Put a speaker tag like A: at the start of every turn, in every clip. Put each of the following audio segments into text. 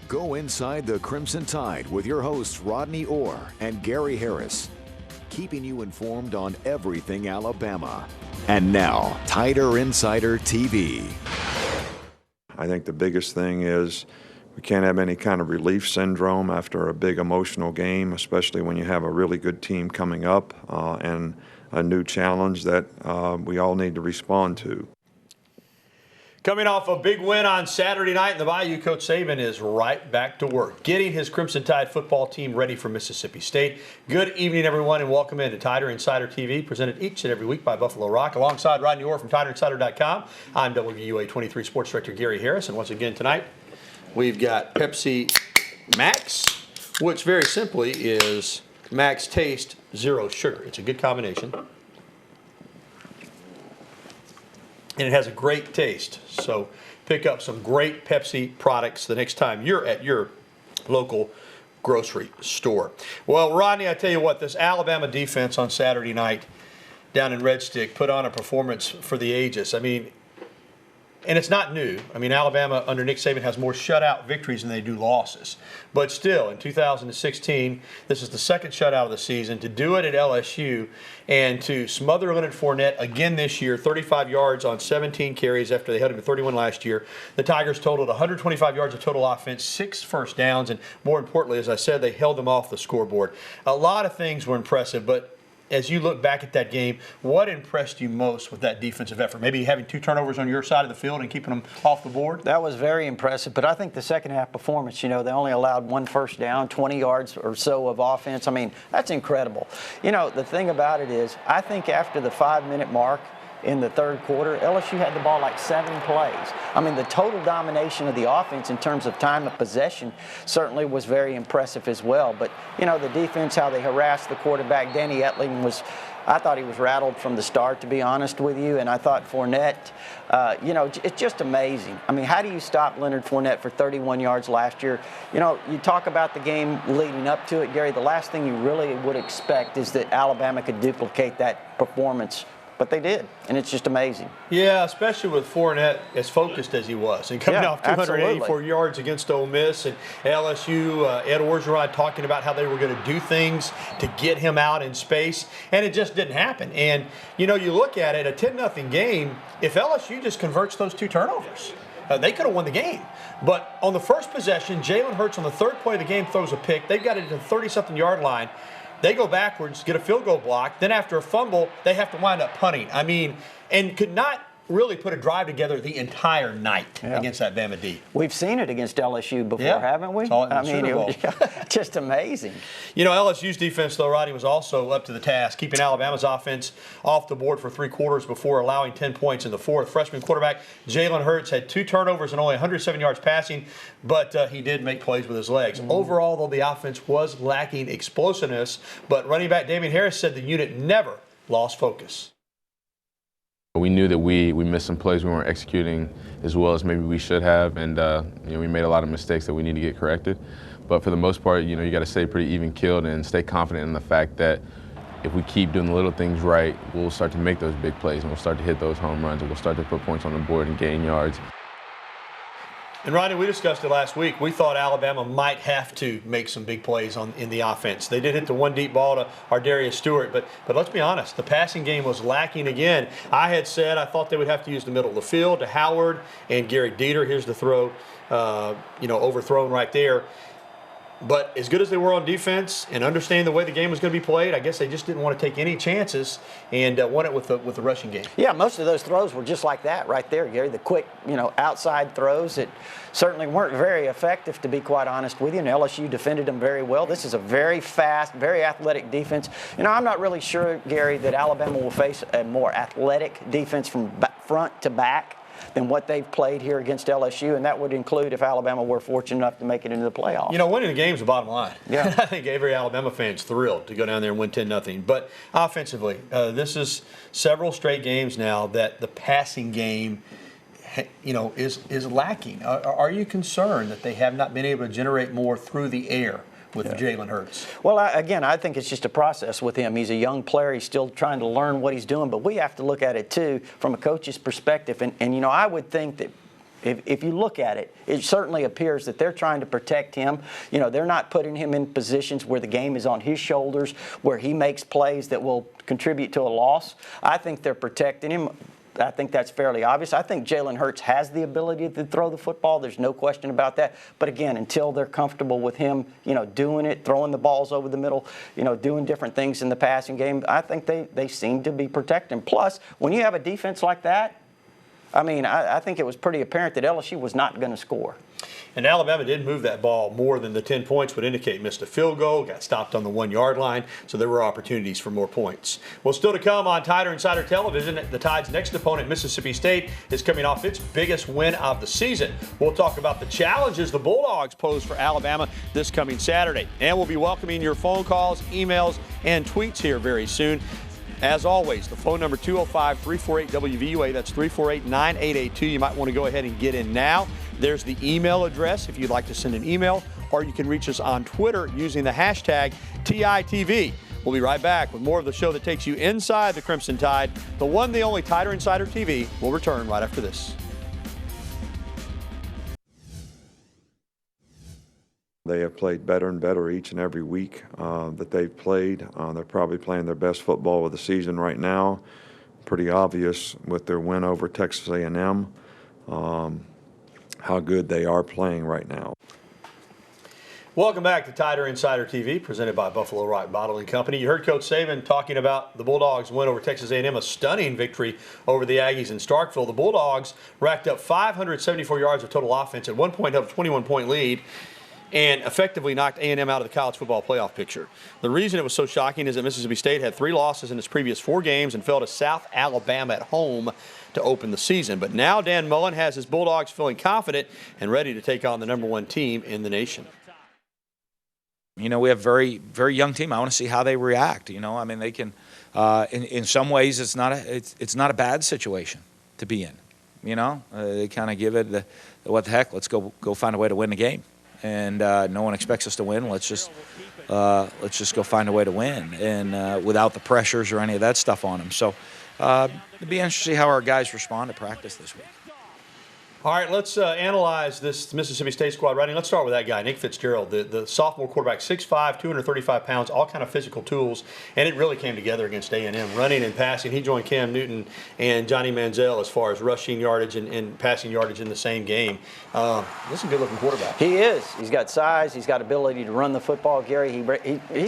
A: Go inside the Crimson Tide with your hosts Rodney Orr and Gary Harris, keeping you informed on everything Alabama. And now, Tider Insider TV.
B: I think the biggest thing is we can't have any kind of relief syndrome after a big emotional game, especially when you have a really good team coming up and a new challenge that we all need to respond to.
C: Coming off a big win on Saturday night in the Bayou, Coach Saban is right back to work, getting his Crimson Tide football team ready for Mississippi State. Good evening, everyone, and welcome into Tider Insider TV, presented each and every week by Buffalo Rock. Alongside Rodney Orr from TiderInsider.com, I'm WVUA 23 Sports Director Gary Harris, and once again tonight, we've got Pepsi Max, which very simply is Max Taste Zero Sugar. It's a good combination. And it has a great taste. So pick up some great Pepsi products the next time you're at your local grocery store. Well, Rodney, I tell you what, this Alabama defense on Saturday night down in Red Stick put on a performance for the ages. I mean, and it's not new. I mean, Alabama under Nick Saban has more shutout victories than they do losses. But still, in 2016, this is the second shutout of the season. To do it at LSU and to smother Leonard Fournette again this year, 35 yards on 17 carries after they held him to 31 last year. The Tigers totaled 125 yards of total offense, 6 first downs, and more importantly, as I said, they held them off the scoreboard. A lot of things were impressive, but as you look back at that game, what impressed you most with that defensive effort? Maybe having 2 turnovers on your side of the field and keeping them off the board?
D: That was very impressive, but I think the second half performance, they only allowed 1 first down, 20 yards or so of offense. I mean, that's incredible. The thing about it is, I think after the 5-minute mark in the third quarter, LSU had the ball like 7 plays. I mean, the total domination of the offense in terms of time of possession certainly was very impressive as well. But, the defense, how they harassed the quarterback, Danny Etling I thought he was rattled from the start, to be honest with you. And I thought Fournette, it's just amazing. I mean, how do you stop Leonard Fournette for 31 yards last year? You talk about the game leading up to it, Gary. The last thing you really would expect is that Alabama could duplicate that performance. But they did, and it's just amazing.
C: Yeah, especially with Fournette as focused as he was. And coming off 284
D: absolutely.
C: yards against Ole Miss, and LSU, Ed Orgeron talking about how they were going to do things to get him out in space, and it just didn't happen. And, you look at it, a 10-0 game, if LSU just converts those 2 turnovers, they could have won the game. But on the first possession, Jalen Hurts on the third play of the game throws a pick. They've got it to the 30-something yard line. They go backwards, get a field goal block. Then after a fumble, they have to wind up punting. I mean, and could not really put a drive together the entire night against that Bama D.
D: We've seen it against LSU before, haven't we?
C: I mean, it was
D: just amazing.
C: LSU's defense, though, Rodney, was also up to the task, keeping Alabama's offense off the board for 3 quarters before allowing 10 points in the fourth. Freshman quarterback Jalen Hurts had 2 turnovers and only 107 yards passing, but he did make plays with his legs. Overall, though, the offense was lacking explosiveness, but running back Damian Harris said the unit never lost focus.
E: We knew that we missed some plays we weren't executing as well as maybe we should have, and we made a lot of mistakes that we need to get corrected. But for the most part, you got to stay pretty even-keeled and stay confident in the fact that if we keep doing the little things right, we'll start to make those big plays and we'll start to hit those home runs and we'll start to put points on the board and gain yards.
C: And Rodney, we discussed it last week. We thought Alabama might have to make some big plays in the offense. They did hit the 1 deep ball to Ardarius Stewart, but let's be honest, the passing game was lacking again. I had said I thought they would have to use the middle of the field to Howard and Gary Dieter. Here's the throw, overthrown right there. But as good as they were on defense and understanding the way the game was going to be played, I guess they just didn't want to take any chances and won it with the rushing game.
D: Yeah, most of those throws were just like that right there, Gary. The quick, outside throws that certainly weren't very effective, to be quite honest with you. And LSU defended them very well. This is a very fast, very athletic defense. I'm not really sure, Gary, that Alabama will face a more athletic defense from front to back than what they've played here against LSU, and that would include if Alabama were fortunate enough to make it into the playoffs.
C: Winning the game is the bottom line.
D: Yeah.
C: I think every Alabama fan's thrilled to go down there and win 10-0. But offensively, this is several straight games now that the passing game, is lacking. Are you concerned that they have not been able to generate more through the air with Jalen Hurts?
D: Well, I think it's just a process with him. He's a young player. He's still trying to learn what he's doing. But we have to look at it, too, from a coach's perspective. And I would think that If you look at it, it certainly appears that they're trying to protect him. You know, they're not putting him in positions where the game is on his shoulders, where he makes plays that will contribute to a loss. I think they're protecting him. I think that's fairly obvious. I think Jalen Hurts has the ability to throw the football. There's no question about that. But again, until they're comfortable with him, you know, doing it, throwing the balls over the middle, you know, doing different things in the passing game, I think they seem to be protecting. Plus, when you have a defense like that, I mean, I think it was pretty apparent that LSU was not going to score.
C: And Alabama did move that ball more than the 10 points would indicate. Missed a field goal, got stopped on the 1-yard line, so there were opportunities for more points. Well, still to come on Tider Insider Television, the Tide's next opponent, Mississippi State, is coming off its biggest win of the season. We'll talk about the challenges the Bulldogs pose for Alabama this coming Saturday. And we'll be welcoming your phone calls, emails, and tweets here very soon. As always, the phone number 205-348-WVUA. That's 348-9882. You might want to go ahead and get in now. There's the email address if you'd like to send an email, or you can reach us on Twitter using the hashtag TITV. We'll be right back with more of the show that takes you inside the Crimson Tide. The one, the only Tider Insider TV will return right after this.
B: They have played better and better each and every week that they've played. They're probably playing their best football of the season right now. Pretty obvious with their win over Texas A&M, how good they are playing right now.
C: Welcome back to Tider Insider TV, presented by Buffalo Rock Bottling Company. You heard Coach Saban talking about the Bulldogs' win over Texas A&M, a stunning victory over the Aggies in Starkville. The Bulldogs racked up 574 yards of total offense, at one point up a 21-point lead, and effectively knocked A&M out of the college football playoff picture. The reason it was so shocking is that Mississippi State had 3 losses in its previous 4 games and fell to South Alabama at home to open the season. But now Dan Mullen has his Bulldogs feeling confident and ready to take on the #1 team in the nation.
F: You know, we have very, very young team. I want to see how they react. You know, I mean, they can. In some ways, it's not a bad situation to be in. You know, they kind of give it the what the heck. Let's go find a way to win the game. And no one expects us to win. Let's just go find a way to win, and without the pressures or any of that stuff on them. So it'd be interesting to see how our guys respond to practice this week.
C: All right, let's analyze this Mississippi State squad. Rodney, let's start with that guy, Nick Fitzgerald, the sophomore quarterback, 6'5", 235 pounds, all kind of physical tools, and it really came together against A&M, running and passing. He joined Cam Newton and Johnny Manziel as far as rushing yardage and passing yardage in the same game. This is a good-looking quarterback.
D: He is. He's got size. He's got ability to run the football. Gary, he's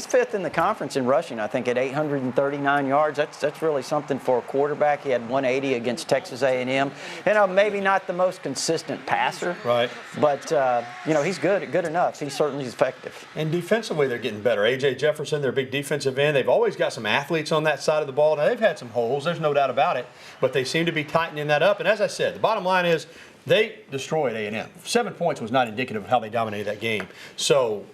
D: 5th in the conference in rushing, I think, at 839 yards. That's really something for a quarterback. He had 180 against Texas A&M. You know, maybe not the most consistent passer,
C: right?
D: But you know, he's good enough. He's certainly effective.
C: And defensively, they're getting better. A.J. Jefferson, their big defensive end. They've always got some athletes on that side of the ball. Now, they've had some holes. There's no doubt about it. But they seem to be tightening that up. And as I said, the bottom line is they destroyed A&M. 7 points was not indicative of how they dominated that game. So,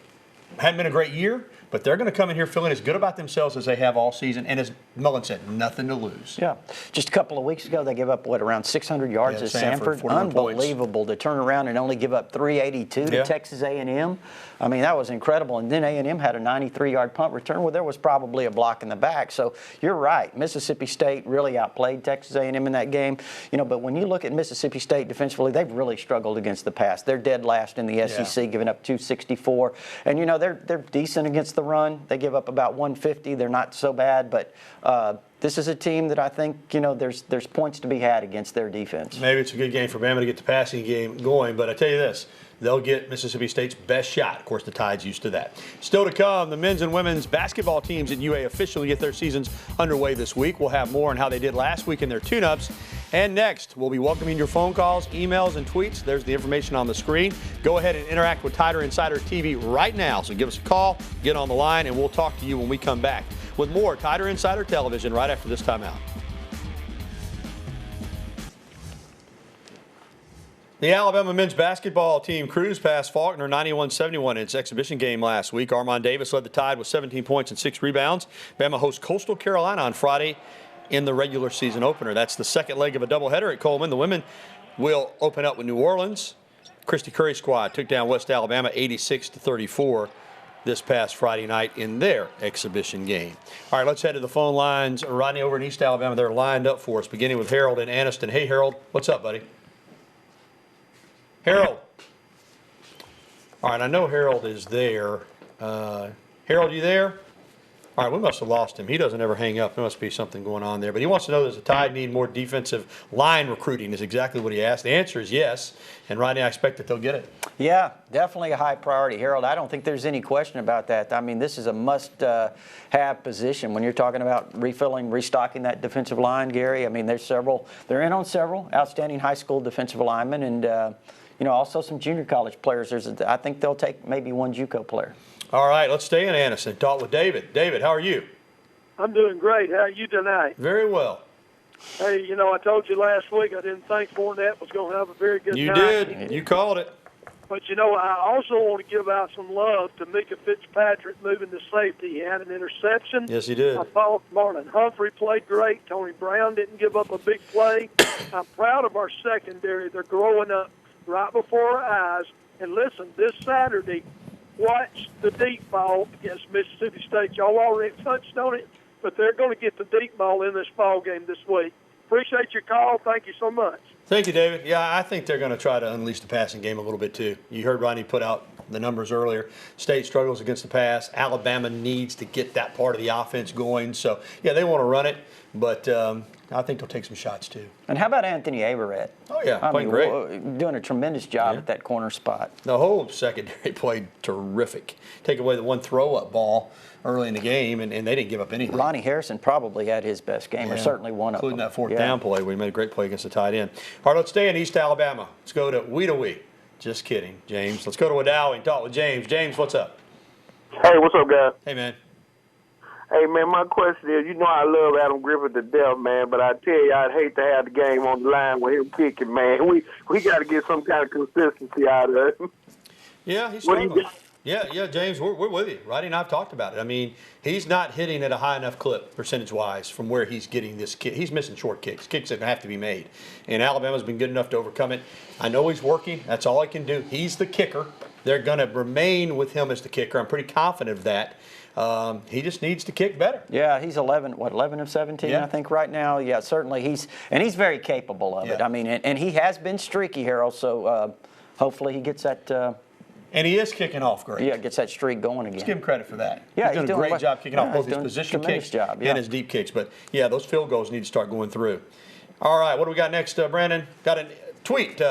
C: hadn't been a great year. But they're going to come in here feeling as good about themselves as they have all season. And as Mullen said, nothing to lose.
D: Yeah. Just a couple of weeks ago, they gave up, around 600 yards at Sanford. Unbelievable to turn around and only give up 382 to Texas A&M. I mean, that was incredible. And then A&M had a 93-yard punt return where there was probably a block in the back. So you're right. Mississippi State really outplayed Texas A&M in that game. You know, but when you look at Mississippi State defensively, they've really struggled against the pass. They're dead last in the SEC, giving up 264. And, you know, they're decent against the run. They give up about 150. They're not so bad, but this is a team that I think, you know, there's points to be had against their defense.
C: Maybe it's a good game for Bama to get the passing game going, but I tell you this, they'll get Mississippi State's best shot. Of course, the Tide's used to that. Still to come, the men's and women's basketball teams at UA officially get their seasons underway this week. We'll have more on how they did last week in their tune-ups. And next, we'll be welcoming your phone calls, emails, and tweets. There's the information on the screen. Go ahead and interact with Tider Insider TV right now. So give us a call, get on the line, and we'll talk to you when we come back with more Tider Insider Television right after this timeout. The Alabama men's basketball team cruised past Faulkner 91-71 in its exhibition game last week. Armon Davis led the Tide with 17 points and 6 rebounds. Bama hosts Coastal Carolina on Friday in the regular season opener. That's the second leg of a doubleheader at Coleman. The women will open up with New Orleans. Christy Curry's squad took down West Alabama 86-34 this past Friday night in their exhibition game. All right, let's head to the phone lines. Rodney over in East Alabama, they're lined up for us, beginning with Harold in Anniston. Hey, Harold, what's up, buddy? Harold. All right, I know Harold is there. Harold, you there? All right, we must have lost him. He doesn't ever hang up. There must be something going on there. But he wants to know, does the Tide need more defensive line recruiting is exactly what he asked. The answer is yes. And Rodney, I expect that they'll get it.
D: Yeah, definitely a high priority. Harold, I don't think there's any question about that. I mean, this is a must-have position when you're talking about restocking that defensive line, Gary. I mean, they're in on several outstanding high school defensive linemen and, also some junior college players. I think they'll take maybe one JUCO player.
C: All right, let's stay in Anniston. Talk with David. David, how are you?
G: I'm doing great. How are you tonight?
C: Very well.
G: Hey, I told you last week I didn't think Fournette was going to have a very good
C: You
G: night.
C: did. You called it.
G: But, I also want to give out some love to Micah Fitzpatrick moving to safety. He had an interception.
C: Yes, he did.
G: I thought Marlon Humphrey played great. Tony Brown didn't give up a big play. I'm proud of our secondary. They're growing up right before our eyes. And listen, this Saturday, watch the deep ball against Mississippi State. Y'all already touched on it, but they're going to get the deep ball in this ball game this week. Appreciate your call. Thank you so much.
C: Thank you, David. Yeah, I think they're going to try to unleash the passing game a little bit too. You heard Rodney put out the numbers earlier. State struggles against the pass. Alabama needs to get that part of the offense going. So, yeah, they want to run it, but I think they'll take some shots too.
D: And how about Anthony Averett?
C: Oh, yeah, playing great.
D: Doing a tremendous job at that corner spot.
C: The whole secondary played terrific. Take away the one throw-up ball early in the game, and they didn't give up anything.
D: Ronnie Harrison probably had his best game, or certainly one of them.
C: Including that fourth down play where he made a great play against the tight end. All right, let's stay in East Alabama. Let's go to Wedowee. Just kidding, James. Let's go to Wedowee and talk with James. James, what's up?
H: Hey, what's up, guys?
C: Hey, man.
H: Hey, man, my question is, I love Adam Griffith to death, man, but I tell you, I'd hate to have the game on the line with him kicking, man. We got to get some kind of consistency out of it.
C: Yeah, he's struggling. Yeah, James, we're with you. Rodney and I have talked about it. I mean, he's not hitting at a high enough clip percentage-wise from where he's getting this kick. He's missing short kicks that have to be made. And Alabama's been good enough to overcome it. I know he's working. That's all he can do. He's the kicker. They're going to remain with him as the kicker. I'm pretty confident of that. He just needs to kick better.
D: Yeah, he's 11 of 17, I think, right now. Yeah, certainly he's very capable of it. I mean, and he has been streaky, Harold, so hopefully he gets that.
C: And he is kicking off great.
D: Yeah, gets that streak going again.
C: Let's give him credit for that.
D: Yeah,
C: he's doing a great job kicking off both his position kicks and his deep kicks. But, yeah, those field goals need to start going through. All right, what do we got next, Brandon? Got a tweet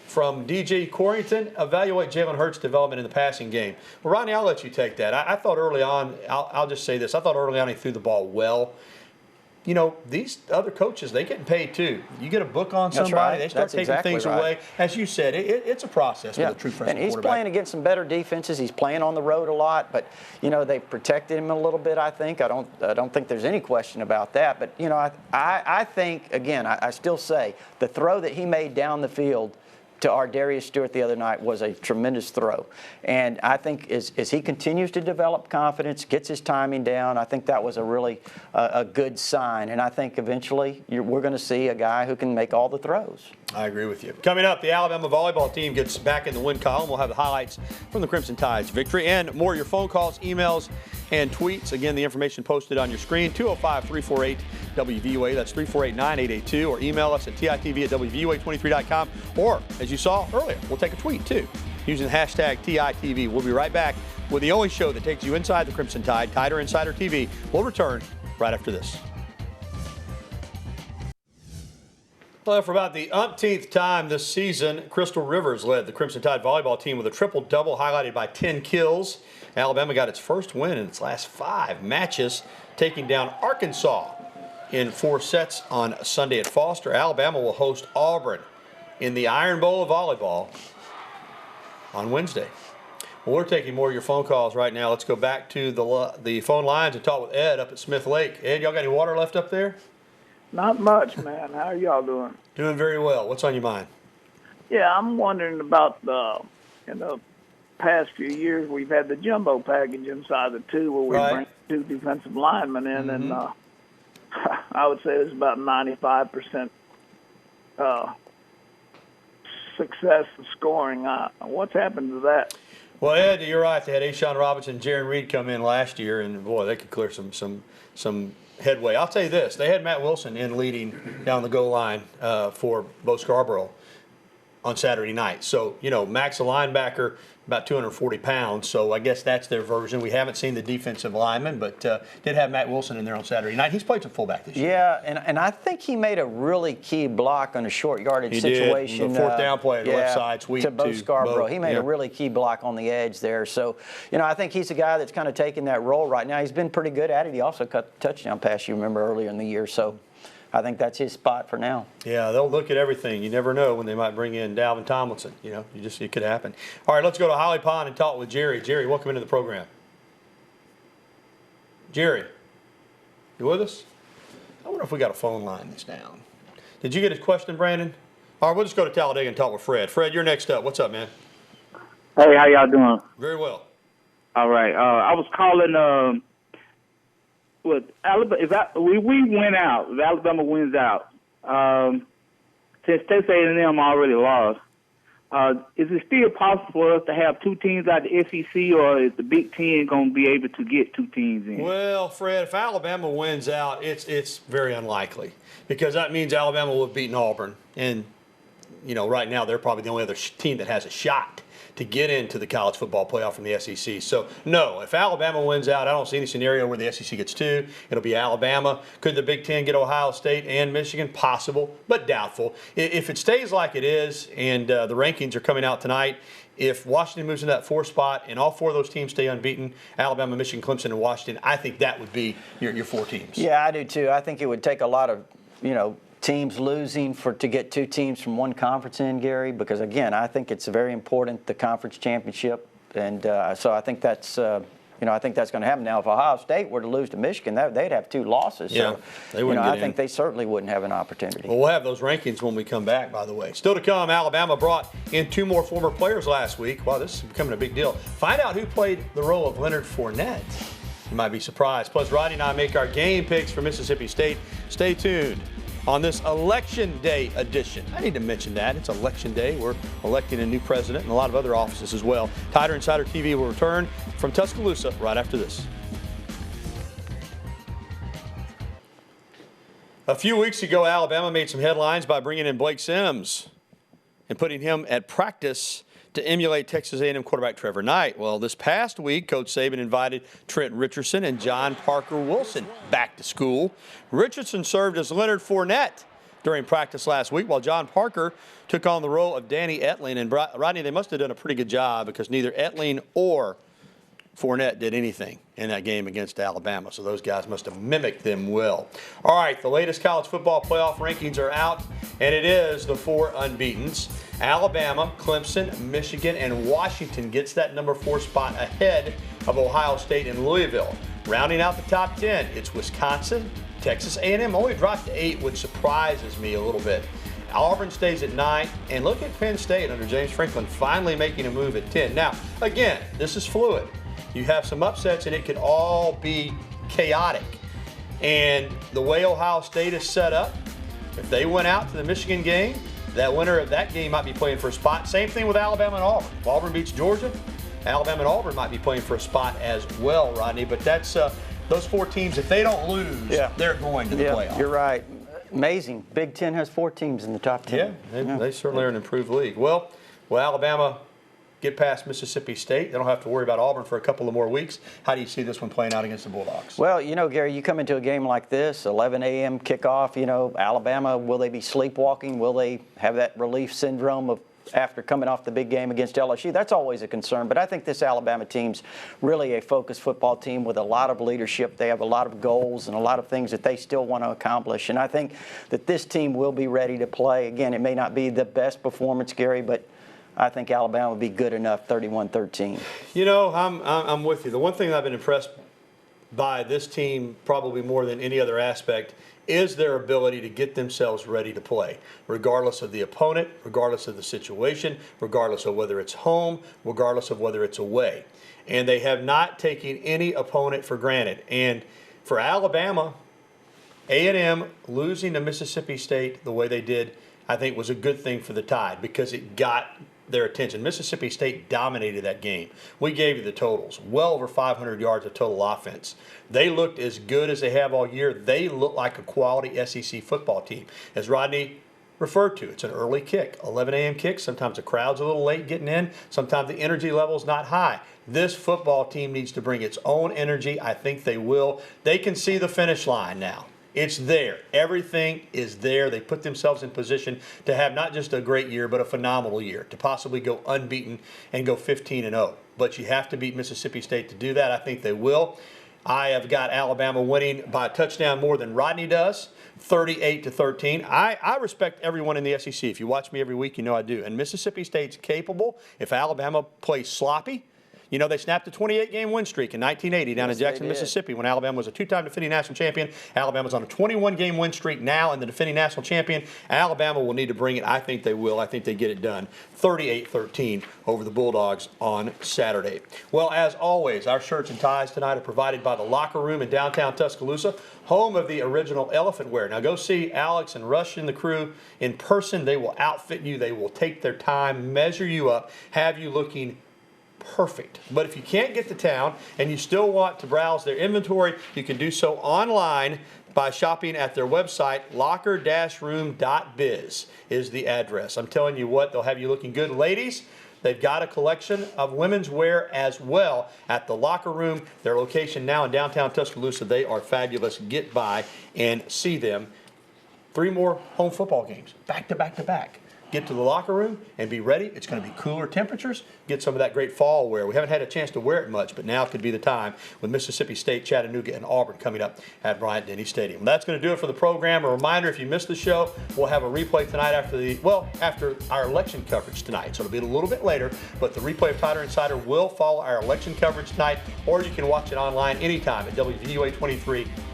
C: from DJ Corrington. Evaluate Jalen Hurts' development in the passing game. Well, Rodney, I'll let you take that. I thought early on, I'll just say this. I thought early on he threw the ball well. These other coaches, they getting paid too. You get a book on somebody, they start taking things away. As you said, it's a process with a true freshman quarterback.
D: And he's playing against some better defenses. He's playing on the road a lot, but they've protected him a little bit. I think. I don't think there's any question about that. But I think again, I still say the throw that he made down the field to our Darius Stewart the other night was a tremendous throw. And I think as he continues to develop confidence, gets his timing down, I think that was a really a good sign. And I think eventually we're going to see a guy who can make all the throws.
C: I agree with you. Coming up, the Alabama volleyball team gets back in the win column. We'll have the highlights from the Crimson Tide's victory and more of your phone calls, emails, and tweets. Again, the information posted on your screen, 205-348-WVUA. That's 348-9882. Or email us at TITV@WVUA23.com. Or, as you saw earlier, we'll take a tweet, too, using the hashtag TITV. We'll be right back with the only show that takes you inside the Crimson Tide, Tider Insider TV. We'll return right after this. Well, for about the umpteenth time this season, Crystal Rivers led the Crimson Tide volleyball team with a triple-double highlighted by 10 kills. Alabama got its first win in its last 5 matches, taking down Arkansas in 4 sets on Sunday at Foster. Alabama will host Auburn in the Iron Bowl of volleyball on Wednesday. Well, we're taking more of your phone calls right now. Let's go back to the phone lines and talk with Ed up at Smith Lake. Ed, y'all got any water left up there?
I: Not much, man. How are y'all doing?
C: Doing very well. What's on your mind?
I: Yeah, I'm wondering about in the past few years, we've had the jumbo package inside the 2 where we bring 2 defensive linemen in, and I would say there's about 95% success in scoring. What's happened to that?
C: Well, Ed, you're right. They had Ashawn Robinson and Jaron Reed come in last year, and boy, they could clear some headway. I'll tell you this: they had Matt Wilson in leading down the goal line for Bo Scarborough. on Saturday night. So, Mac's a linebacker, about 240 pounds, so I guess that's their version. We haven't seen the defensive lineman, but did have Matt Wilson in there on Saturday night. He's played some fullback this year.
D: Yeah, and I think he made a really key block on a short yardage situation.
C: Did. The fourth down play on the left side, sweep
D: to Bo Scarborough. He made
C: a
D: really key block on the edge there. So, I think he's a guy that's kind of taking that role right now. He's been pretty good at it. He also cut the touchdown pass, you remember, earlier in the year. So I think that's his spot for now.
C: Yeah, they'll look at everything. You never know when they might bring in Dalvin Tomlinson. It could happen. All right, let's go to Holly Pond and talk with Jerry. Jerry, welcome into the program. Jerry, you with us? I wonder if we got a phone line that's down. Did you get his question, Brandon? All right, we'll just go to Talladega and talk with Fred. Fred, you're next up. What's up, man?
J: Hey, how y'all doing?
C: Very well.
J: All right. I was calling with Alabama. We win out. If Alabama wins out, since Texas A&M already lost, is it still possible for us to have two teams out of the SEC, or is the Big Ten going to be able to get two teams in?
C: Well, Fred, if Alabama wins out, it's very unlikely, because that means Alabama will have beaten Auburn, and right now they're probably the only other team that has a shot to get into the college football playoff from the SEC. So, no, if Alabama wins out, I don't see any scenario where the SEC gets two. It'll be Alabama. Could the Big Ten get Ohio State and Michigan? Possible, but doubtful. If it stays like it is, and the rankings are coming out tonight, if Washington moves into that 4th spot and all 4 of those teams stay unbeaten, Alabama, Michigan, Clemson, and Washington, I think that would be your 4 teams.
D: Yeah, I do too. I think it would take a lot of, teams losing to get 2 teams from one conference in, Gary, because again, I think it's very important, the conference championship, and so I think that's I think that's going to happen. Now, if Ohio State were to lose to Michigan, they'd have 2 losses.
C: Yeah,
D: so,
C: they wouldn't
D: I think they certainly wouldn't have an opportunity.
C: Well, we'll have those rankings when we come back, by the way. Still to come, Alabama brought in 2 more former players last week. Wow, this is becoming a big deal. Find out who played the role of Leonard Fournette. You might be surprised. Plus, Rodney and I make our game picks for Mississippi State. Stay tuned on this Election Day edition. I need to mention that. It's Election Day. We're electing a new president and a lot of other offices as well. Tider Insider TV will return from Tuscaloosa right after this. A few weeks ago, Alabama made some headlines by bringing in Blake Sims and putting him at practice to emulate Texas A&M quarterback Trevor Knight. Well, this past week, Coach Saban invited Trent Richardson and John Parker Wilson back to school. Richardson served as Leonard Fournette during practice last week, while John Parker took on the role of Danny Etling. And Rodney, they must have done a pretty good job, because neither Etling or Fournette did anything in that game against Alabama, so those guys must have mimicked them well. All right, the latest college football playoff rankings are out, and it is the 4 unbeatens. Alabama, Clemson, Michigan, and Washington gets that number 4 spot ahead of Ohio State and Louisville. Rounding out the top 10, it's Wisconsin. Texas A&M only dropped to 8, which surprises me a little bit. Auburn stays at 9, and look at Penn State under James Franklin finally making a move at 10. Now, again, this is fluid. You have some upsets, and it could all be chaotic. And the way Ohio State is set up, if they went out to the Michigan game, that winner of that game might be playing for a spot. Same thing with Alabama and Auburn. If Auburn beats Georgia, Alabama and Auburn might be playing for a spot as well, Rodney. But that's those 4 teams, if they don't lose, they're going to the playoff.
D: You're right. Amazing. Big Ten has 4 teams in the top 10.
C: Yeah, they certainly are an improved league. Well, Alabama get past Mississippi State. They don't have to worry about Auburn for a couple of more weeks. How do you see this one playing out against the Bulldogs?
D: Well, Gary, you come into a game like this, 11 a.m. kickoff, Alabama, will they be sleepwalking? Will they have that relief syndrome of after coming off the big game against LSU? That's always a concern. But I think this Alabama team's really a focused football team with a lot of leadership. They have a lot of goals and a lot of things that they still want to accomplish. And I think that this team will be ready to play. Again, it may not be the best performance, Gary, but I think Alabama would be good enough, 31-13.
C: I'm with you. The one thing that I've been impressed by this team, probably more than any other aspect, is their ability to get themselves ready to play, regardless of the opponent, regardless of the situation, regardless of whether it's home, regardless of whether it's away. And they have not taken any opponent for granted. And for Alabama, A&M losing to Mississippi State the way they did, I think was a good thing for the Tide, because it got their attention. Mississippi State dominated that game. We gave you the totals. Well over 500 yards of total offense. They looked as good as they have all year. They look like a quality SEC football team. As Rodney referred to. It's an early kick, 11 a.m. kick. Sometimes the crowd's a little late getting in. Sometimes the energy level's not high. This football team needs to bring its own energy. I think they will. They can see the finish line now. It's there. Everything is there. They put themselves in position to have not just a great year, but a phenomenal year, to possibly go unbeaten and go 15-0. But you have to beat Mississippi State to do that. I think they will. I have got Alabama winning by a touchdown more than Rodney does, 38-13. I respect everyone in the SEC. If you watch me every week, you know I do. And Mississippi State's capable. If Alabama plays sloppy, you know, they snapped a 28-game win streak in 1980 down in Jackson, Mississippi, when Alabama was a two-time defending national champion. Alabama's on a 21-game win streak now and the defending national champion. Alabama will need to bring it. I think they will. I think they get it done. 38-13 over the Bulldogs on Saturday. Well, as always, our shirts and ties tonight are provided by the Locker Room in downtown Tuscaloosa, home of the original elephant wear. Now go see Alex and Rush and the crew in person. They will outfit you. They will take their time, measure you up, have you looking perfect. But if you can't get to town and you still want to browse their inventory, you can do so online by shopping at their website. Locker-room.biz is the address. I'm telling you what, they'll have you looking good. Ladies, they've got a collection of women's wear as well at the Locker Room. Their location now in downtown Tuscaloosa. They are fabulous. Get by and see them. 3 more home football games, back to back to back. Get to the Locker Room and be ready. It's going to be cooler temperatures. Get some of that great fall wear. We haven't had a chance to wear it much, but now could be the time with Mississippi State, Chattanooga, and Auburn coming up at Bryant-Denny Stadium. That's going to do it for the program. A reminder, if you missed the show, we'll have a replay tonight after our election coverage tonight. So it'll be a little bit later, but the replay of Tider Insider will follow our election coverage tonight, or you can watch it online anytime at WVUA23.com.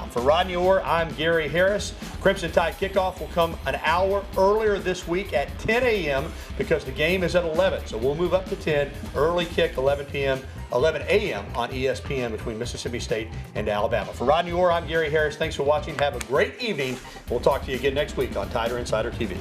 C: For Rodney Orr, I'm Gary Harris. Crimson Tide kickoff will come an hour earlier this week at 10 a.m. because the game is at 11. So we'll move up to 10. Early kick, 11 a.m. on ESPN between Mississippi State and Alabama. For Rodney Orr, I'm Gary Harris. Thanks for watching. Have a great evening. We'll talk to you again next week on Tider Insider TV.